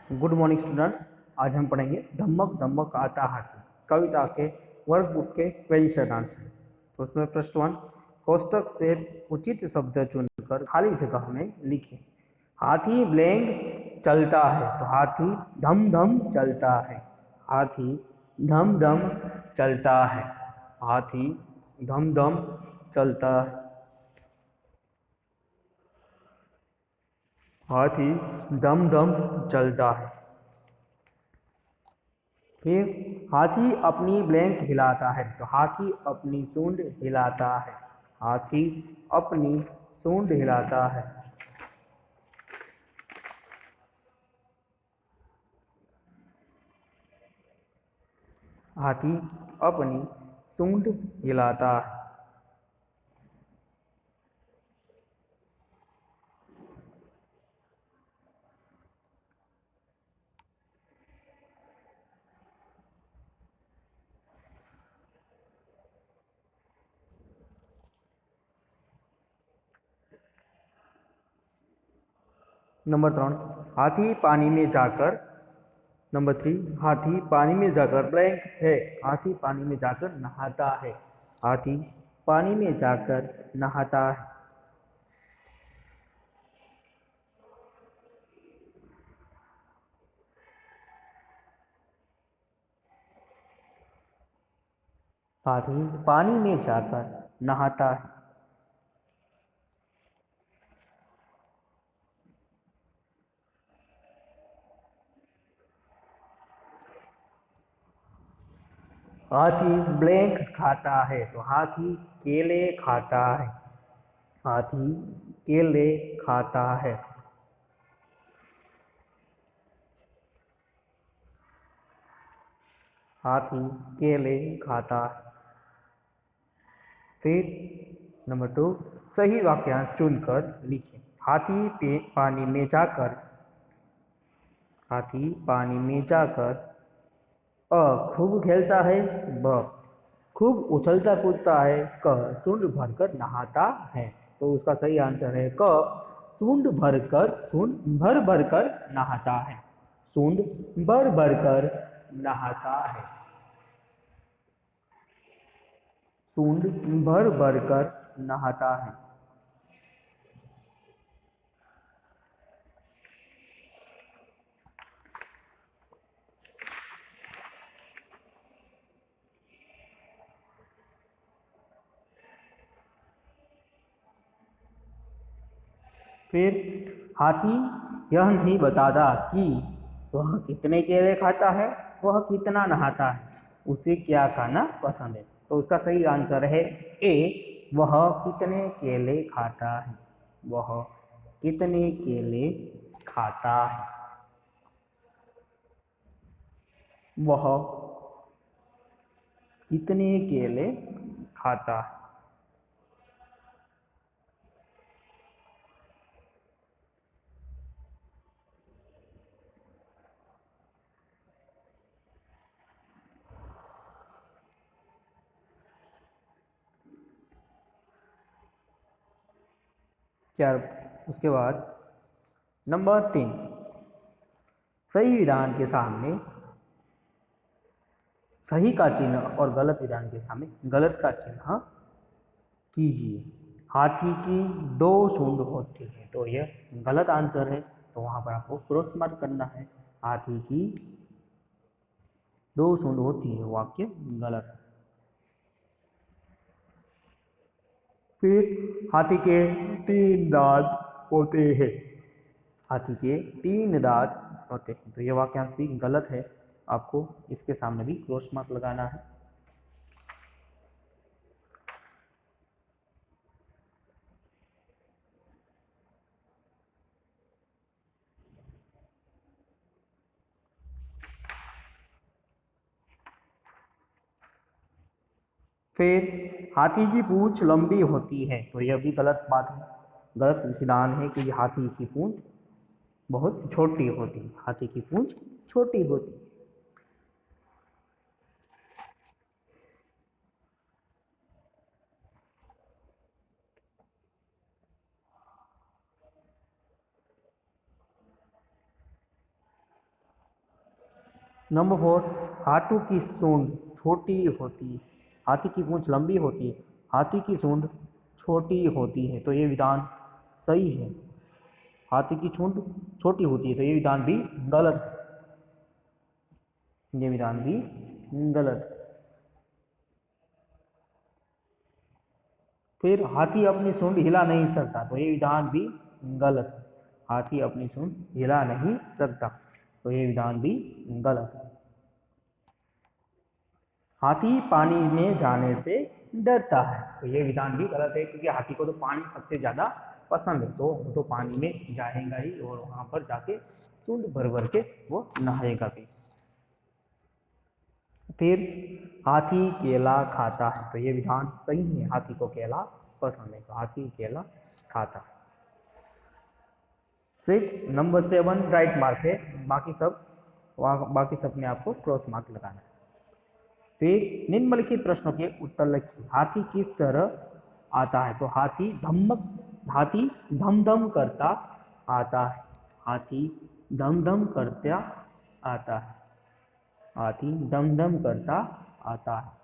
Good morning students. आज हम पढ़ेंगे धम्मक धम्मक आता हाथी कविता के वर्कबुक के क्वेश्चन आंसर। तो उसमें फर्स्ट वन, कोष्टक से उचित शब्द चुनकर खाली जगह में लिखें। हाथी ब्लैंक चलता है तो हाथी धम धम चलता है। हाथी धम धम चलता है। हाथी धम धम चलता है। हाथी दम दम चलता है। फिर हाथी अपनी ब्लैंक हिलाता है तो हाथी अपनी सूंड हिलाता है। हाथी अपनी सूंड हिलाता है। हाथी अपनी सूंड हिलाता है। नंबर 3, हाथी पानी में जाकर। नंबर 3, हाथी पानी में जाकर ब्लैंक है। हाथी पानी में जाकर नहाता है। हाथी पानी में जाकर नहाता है। हाथी पानी में जाकर नहाता है। हाथी ब्लैंक खाता है तो हाथी केले खाता है। हाथी केले खाता है। हाथी केले खाता है। फिर नंबर 2, सही वाक्यांश चुनकर लिखें। पानी में जाकर। हाथी पानी में जाकर अ खूब खेलता है। ब खूब उछलता कूदता है। क सूंड भरकर नहाता है। तो उसका सही आंसर है क सूंड भर भर कर नहाता है। सूंड भर भर कर नहाता है। सूंड भर भर कर नहाता है। फिर हाथी यह नहीं बताता कि वह कितने केले खाता है, वह कितना नहाता है, उसे क्या खाना पसंद है। तो उसका सही आंसर है ए, वह कितने केले खाता है। वह कितने केले खाता है। वह कितने केले खाता है। क्या उसके बाद नंबर 3, सही विधान के सामने सही का चिन्ह और गलत विधान के सामने गलत का चिन्ह कीजिए। हाथी की 2 सूंड होती है तो यह गलत आंसर है। तो वहां पर आपको क्रॉस मार्क करना है। हाथी की 2 सूंड होती है, वाक्य गलत है। फिर हाथी के 3 दांत होते हैं। हाथी के 3 दांत होते हैं तो यह वाक्यांश भी गलत है। आपको इसके सामने भी क्रॉस मार्क लगाना है। फिर हाथी की पूंछ लंबी होती है तो यह भी गलत बात है। गलत विधान है कि हाथी की पूंछ बहुत छोटी होती है। हाथी की पूंछ छोटी होती है। नंबर 4, हाथों की सूंड छोटी होती है, हाथी की पूंछ लंबी होती है, हाथी की सूंड छोटी होती है, तो ये विधान सही है। हाथी की सूंड छोटी होती है, तो ये विधान भी गलत है, ये विधान भी गलत है। फिर हाथी अपनी सूंड हिला नहीं सकता, तो ये विधान भी गलत है, हाथी अपनी सूंड हिला नहीं सकता, तो ये विधान भी गलत है। हाथी पानी में जाने से डरता है, तो ये विधान भी गलत है, क्योंकि हाथी को तो पानी सबसे ज़्यादा पसंद है, तो वो तो पानी में जाएगा ही और वहाँ पर जाके सूंड भर भर के वो नहाएगा भी। फिर हाथी केला खाता है, तो ये विधान सही है, हाथी को केला पसंद है, तो हाथी केला खाता है। सिर्फ नंबर 7 राइट मार्क है, बाकी सब में आपको क्रॉस मार्क लगाना है। फिर निम्नलिखित प्रश्नों के उत्तर लिखिए। हाथी किस तरह आता है, तो हाथी धम धम करता आता है, हाथी धम धम करता आता है, हाथी दम दम करता आता है।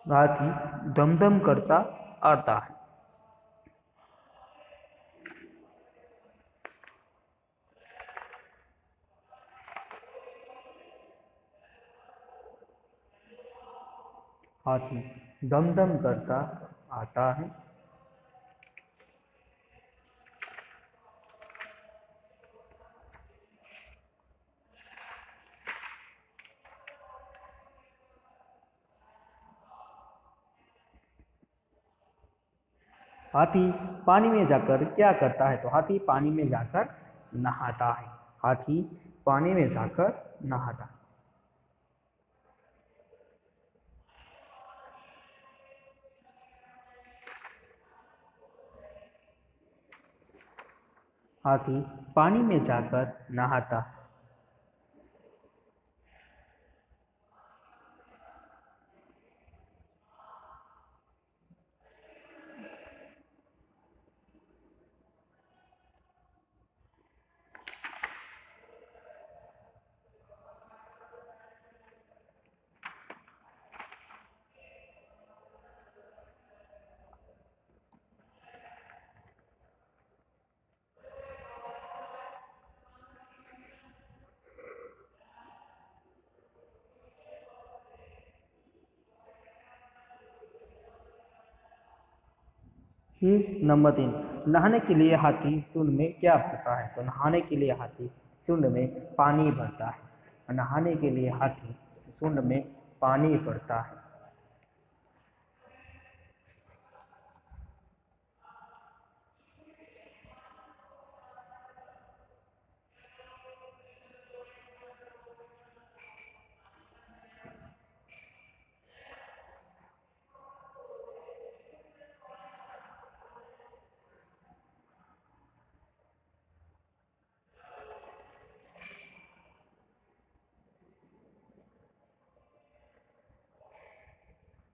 हाथी दम दम करता आता है। हाथी दम दम करता आता है। हाथी पानी में जाकर क्या करता है, तो हाथी पानी में जाकर नहाता है, हाथी पानी में जाकर नहाता है। हाथी पानी में जाकर नहाता है। फिर नंबर 3, नहाने के लिए हाथी सूंड में क्या भरता है, तो नहाने के लिए हाथी सूंड में पानी भरता है, नहाने के लिए हाथी सूंड में पानी भरता है।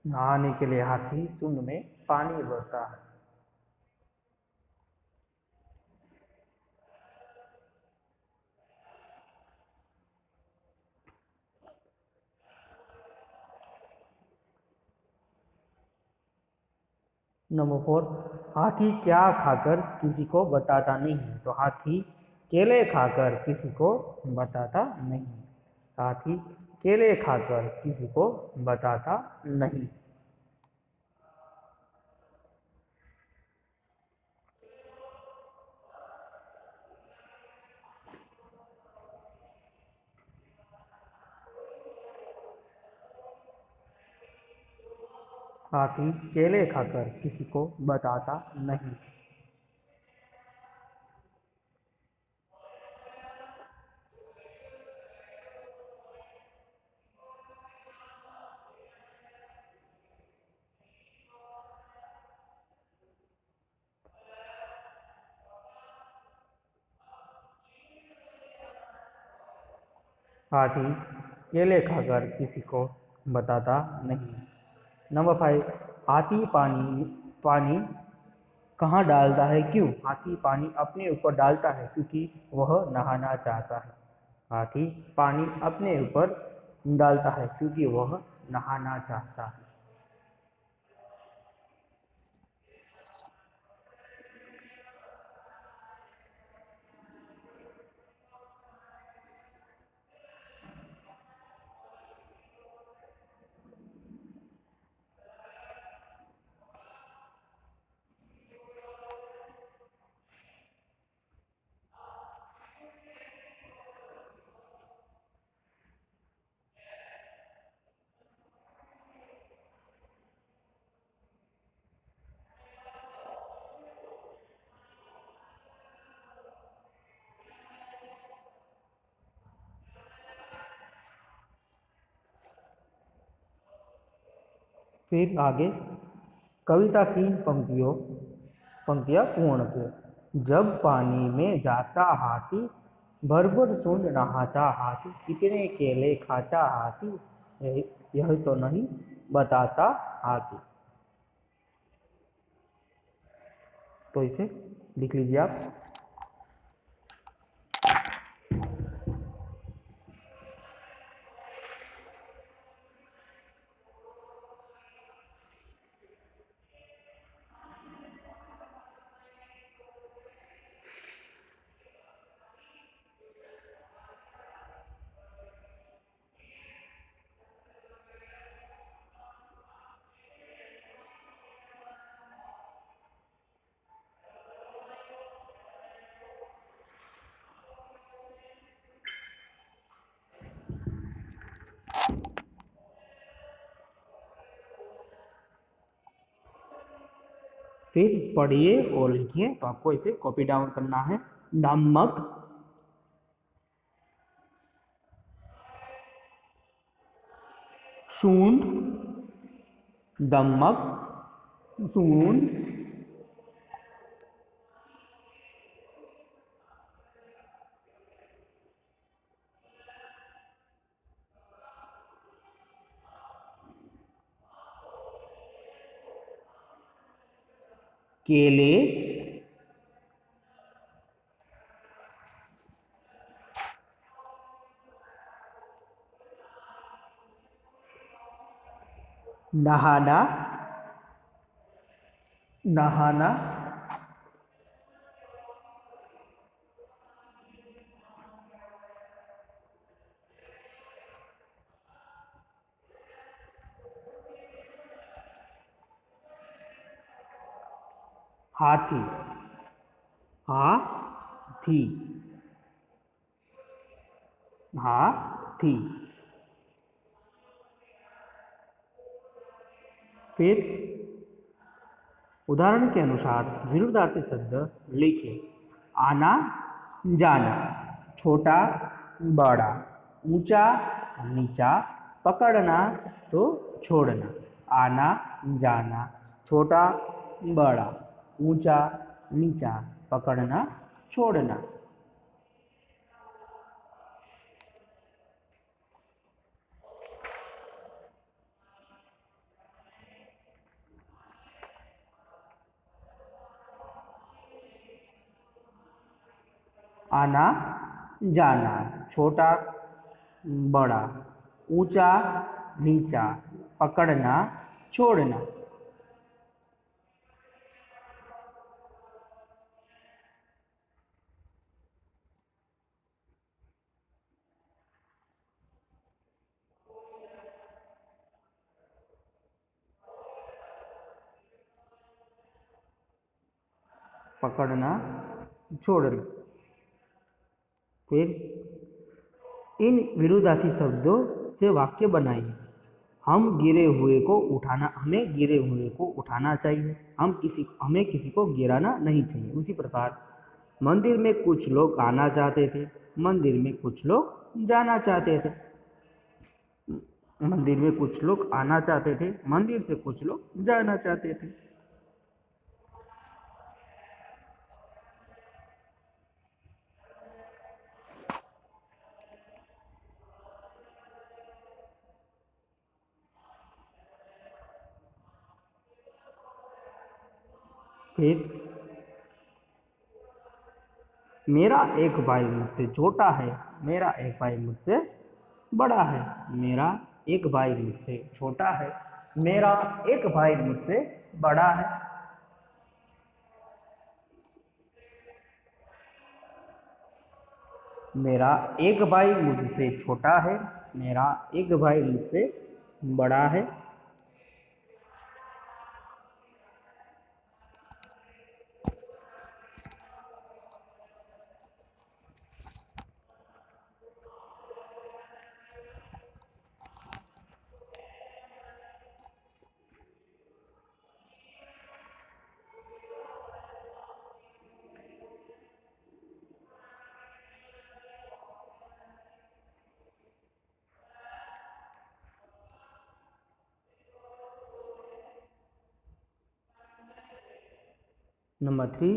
नहाने के लिए हाथी सूंड में पानी भरता है। नंबर 4, हाथी क्या खाकर किसी को बताता नहीं, तो हाथी केले खाकर किसी को बताता नहीं, हाथी केले खाकर किसी को बताता नहीं। हाथी केले खाकर किसी को बताता नहीं। हाथी केले खाकर किसी को बताता नहीं। नंबर 5, हाथी पानी पानी कहाँ डालता है, क्यों? हाथी पानी अपने ऊपर डालता है क्योंकि वह नहाना चाहता है। हाथी पानी अपने ऊपर डालता है क्योंकि वह नहाना चाहता है। फिर आगे कविता की पंक्तियाँ पूर्ण किए। जब पानी में जाता हाथी, भर भर सूंड नहाता हाथी, कितने केले खाता हाथी, यह तो नहीं बताता हाथी। तो इसे लिख लीजिए आप। फिर पढ़िए और लिखिए। तो आपको इसे कॉपी डाउन करना है। नमक, सूंड, नमक, सूंड, केले, नहाना, नहाना, हाथी, हाथी, हाथी। फिर उदाहरण के अनुसार विरुद्धार्थी शब्द लिखिए। आना जाना, छोटा बड़ा, ऊंचा नीचा, पकड़ना तो छोड़ना। आना जाना, छोटा बड़ा, ऊंचा नीचा, पकड़ना छोड़ना। आना जाना, छोटा बड़ा, ऊंचा नीचा, पकड़ना छोड़ना। पकड़ना छोड़ना। फिर इन विरुद्धार्थी शब्दों से वाक्य बनाइए। हमें गिरे हुए को उठाना चाहिए। हमें किसी को गिराना नहीं चाहिए। उसी प्रकार मंदिर में कुछ लोग आना चाहते थे, मंदिर में कुछ लोग जाना चाहते थे। मंदिर में कुछ लोग आना चाहते थे, मंदिर से कुछ लोग जाना चाहते थे। फिर मेरा एक भाई मुझसे छोटा है, मेरा एक भाई मुझसे बड़ा है। मेरा एक भाई मुझसे छोटा है, मेरा एक भाई मुझसे बड़ा है। मेरा एक भाई मुझसे छोटा है, मेरा एक भाई मुझसे बड़ा है। नंबर 3,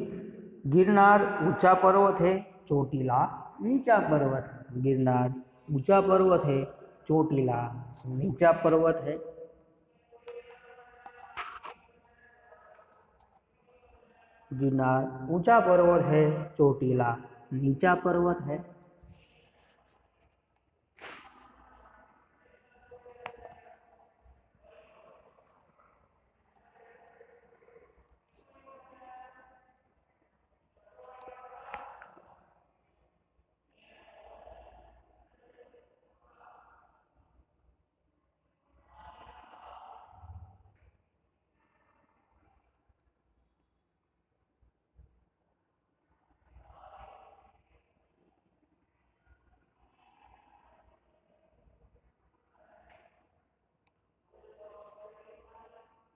गिरनार ऊंचा पर्वत है, चोटीला नीचा पर्वत है। गिरनार ऊंचा पर्वत है, चोटीला नीचा पर्वत है। गिरनार ऊंचा पर्वत है, चोटीला नीचा पर्वत है।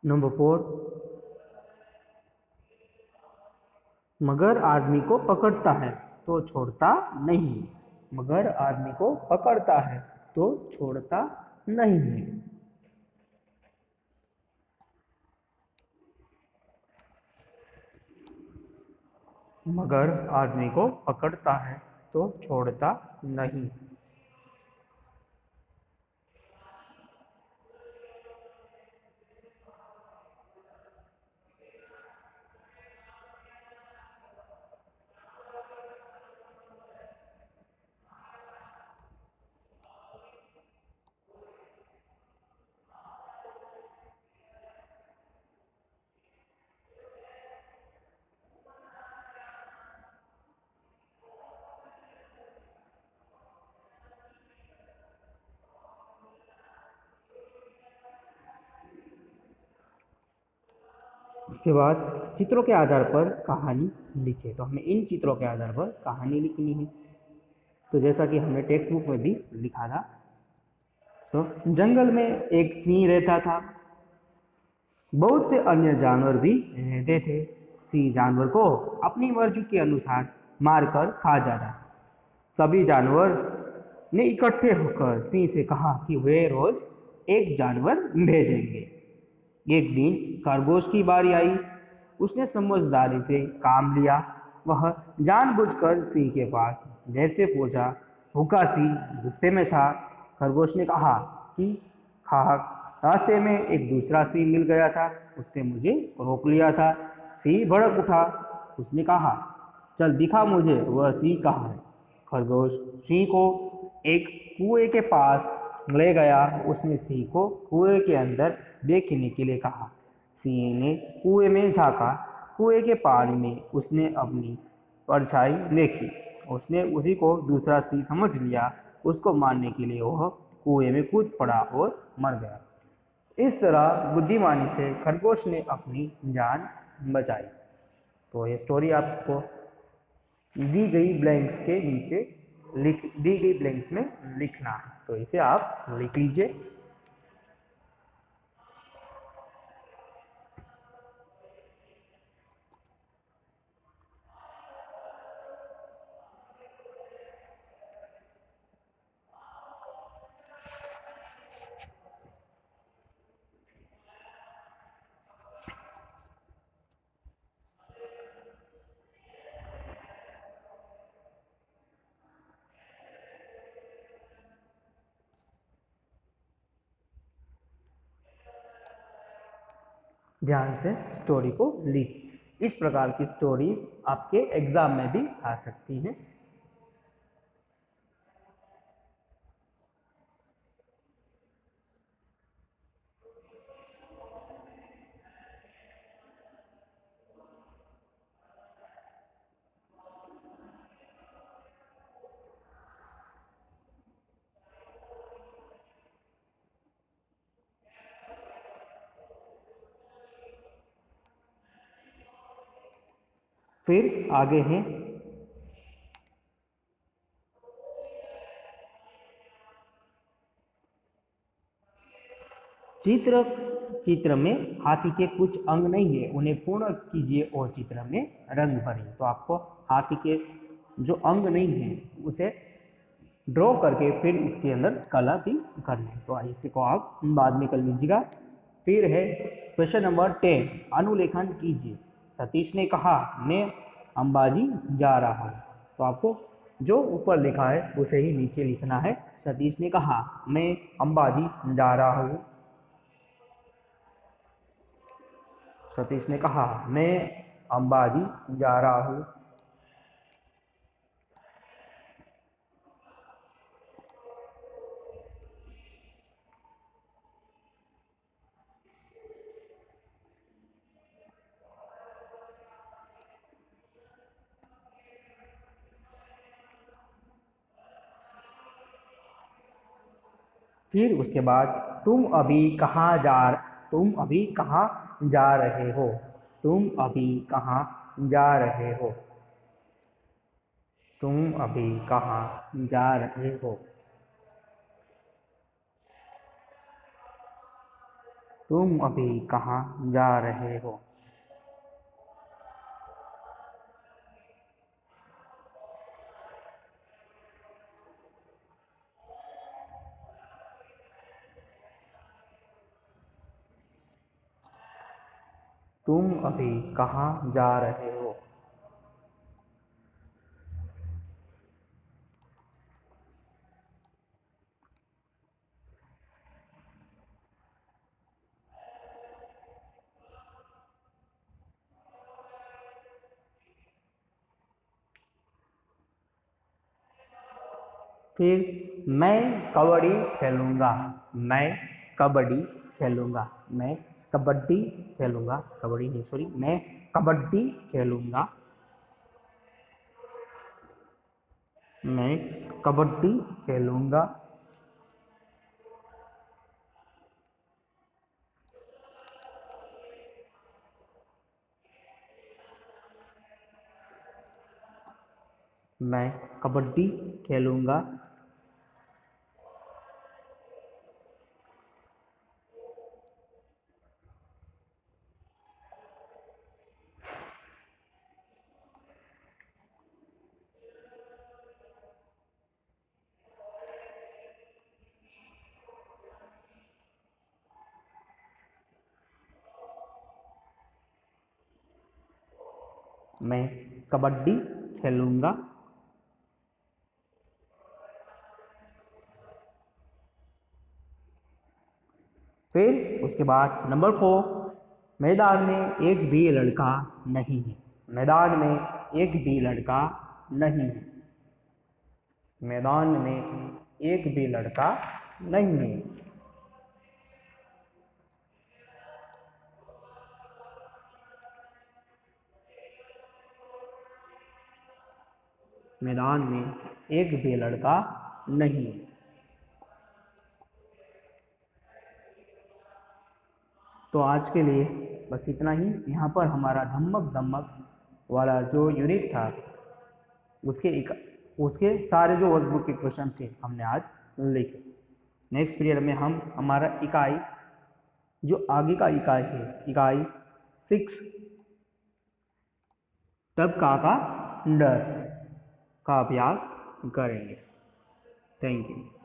नंबर 4, मगर आदमी को पकड़ता है तो छोड़ता नहीं। मगर आदमी को पकड़ता है तो छोड़ता नहीं है। मगर आदमी को पकड़ता है तो छोड़ता नहीं। उसके बाद चित्रों के आधार पर कहानी लिखे। तो हमें इन चित्रों के आधार पर कहानी लिखनी है। तो जैसा कि हमने टेक्स्ट बुक में भी लिखा था, तो जंगल में एक सिंह रहता था। बहुत से अन्य जानवर भी रहते थे। सिंह जानवर को अपनी मर्जी के अनुसार मारकर खा जाता था। सभी जानवर ने इकट्ठे होकर सिंह से कहा कि वे रोज एक जानवर भेजेंगे। एक दिन खरगोश की बारी आई। उसने समझदारी से काम लिया। वह जानबूझकर सिंह के पास देर से पहुंचा। भूखा सिंह गुस्से में था। खरगोश ने कहा कि खाक, रास्ते में एक दूसरा सिंह मिल गया था, उसने मुझे रोक लिया था। सिंह भड़क उठा। उसने कहा, चल दिखा मुझे वह सिंह कहाँ है। खरगोश सिंह को एक कुएं के पास ले गया। उसने सिंह को कुएं के अंदर देखने के लिए कहा। सिंह ने कुएं में झांका। कुएं के पानी में उसने अपनी परछाई देखी। उसने उसी को दूसरा सिंह समझ लिया। उसको मारने के लिए वह कुएं में कूद पड़ा और मर गया। इस तरह बुद्धिमानी से खरगोश ने अपनी जान बचाई। तो ये स्टोरी आपको दी गई ब्लैंक्स के नीचे दी गई ब्लैंक्स में लिखना है। तो इसे आप लिख लीजिए। ध्यान से स्टोरी को लिख। इस प्रकार की स्टोरीज आपके एग्जाम में भी आ सकती हैं। फिर आगे हैं चित्र। चित्र में हाथी के कुछ अंग नहीं है, उन्हें पूर्ण कीजिए और चित्र में रंग भरिए। तो आपको हाथी के जो अंग नहीं है उसे ड्रॉ करके फिर इसके अंदर कला भी करना है। तो इसी को आप बाद में कर लीजिएगा। फिर है क्वेश्चन नंबर 10, अनुलेखन कीजिए। सतीश ने कहा मैं अंबाजी जा रहा हूँ। तो आपको जो ऊपर लिखा है उसे ही नीचे लिखना है। सतीश ने कहा मैं अंबाजी जा रहा हूँ। सतीश ने कहा मैं अंबाजी जा रहा हूँ। फिर उसके बाद तुम अभी कहाँ जा रहे हो। तुम अभी कहाँ जा रहे हो। तुम अभी कहाँ जा रहे हो। तुम अभी कहाँ जा रहे हो। तुम अभी कहाँ जा रहे हो। फिर मैं कबड्डी खेलूँगा। मैं कबड्डी खेलूँगा। मैं कबड्डी खेलूँगा। कबड्डी नहीं, सॉरी, मैं कबड्डी खेलूँगा। मैं कबड्डी खेलूँगा। मैं कबड्डी खेलूँगा। मैं कबड्डी खेलूँगा। फिर उसके बाद नंबर 4, मैदान में एक भी लड़का नहीं है। मैदान में एक भी लड़का नहीं है। मैदान में एक भी लड़का नहीं है। मैदान में एक भी लड़का नहीं है। तो आज के लिए बस इतना ही। यहाँ पर हमारा धम्मक धम्मक वाला जो यूनिट था उसके सारे जो वर्कबुक के क्वेश्चन थे हमने आज लिखे। नेक्स्ट पीरियड में हम हमारा इकाई जो आगे का इकाई है, इकाई 6 तब का डर का अभ्यास करेंगे। Thank you.